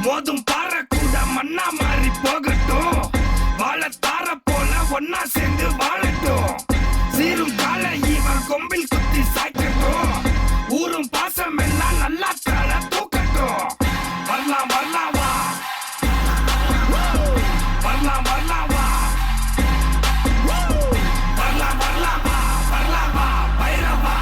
மோதும் பாறை கூட மண்ணா மாறி போகட்டும், வாழத்தார போல ஒன்னா சேர்ந்து வாழட்டும், சீரும் கால இவன் கொம்பில் குத்தி சாய்க்கட்டும், ஊரும் பாசம் எல்லாம் நல்லா கால தூக்கட்டும். வரலாம் வரலாம் வா, வரலாம் வரலாம் வா, வரலாம் வரலாம் வா, வரலாம் வா Bairavaa.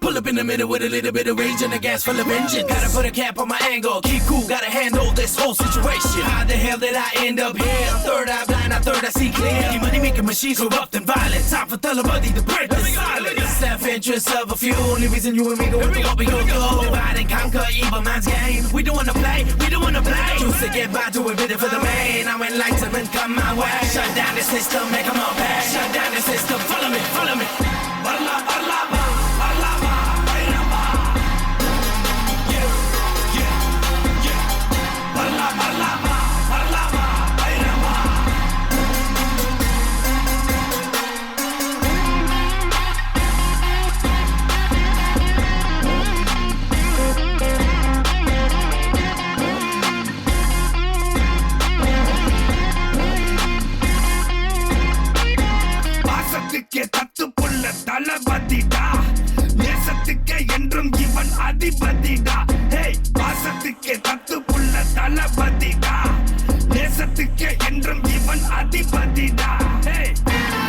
Pull up in the middle with a little bit of rage and a gas full of engine. Gotta put a cap on my angle, keep cool, gotta handle this whole situation. How the hell did I end up here? I'm third eye blind, I third I see clear. The money making machines corrupt and violent. Time for Thalabadi to break the silence. Self-interest of a few, only reason you and me go into what we go through. Divide and conquer evil man's game. We don't wanna play, we don't wanna play. Choose to get by, do a bit for the main. Now enlightenment come my way. Shut down the system, make them all pay. Shut down the system, follow me, follow me. வரலா வரலாம் வா, வரலாம் வா பைரவா. வரலாம் வரலாம் வா, வரலாம் வா பைரவா. பாசத்துக்கே தத்து புள்ள தளபதிடா, நேசத்துக்கே என்றும் இவன் அதிபதிடா. ஹேய், பாசத்துக்கே தத்து புள்ள தளபதிடா, நேசத்துக்கே என்றும் இவன் அதிபதிடா. ஹேய்,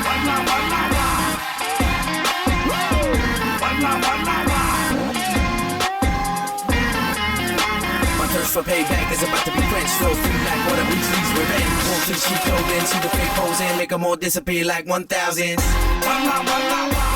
வரலாம் வரலாம் வா, வரலாம் வரலாம் வா. My thirst for payback is about to be quenched. Throw free black water, Weasley's revenge. Won't teach you clothing, see the fake pose and make them all disappear like 1,000. வரலாம் வரலாம் வா,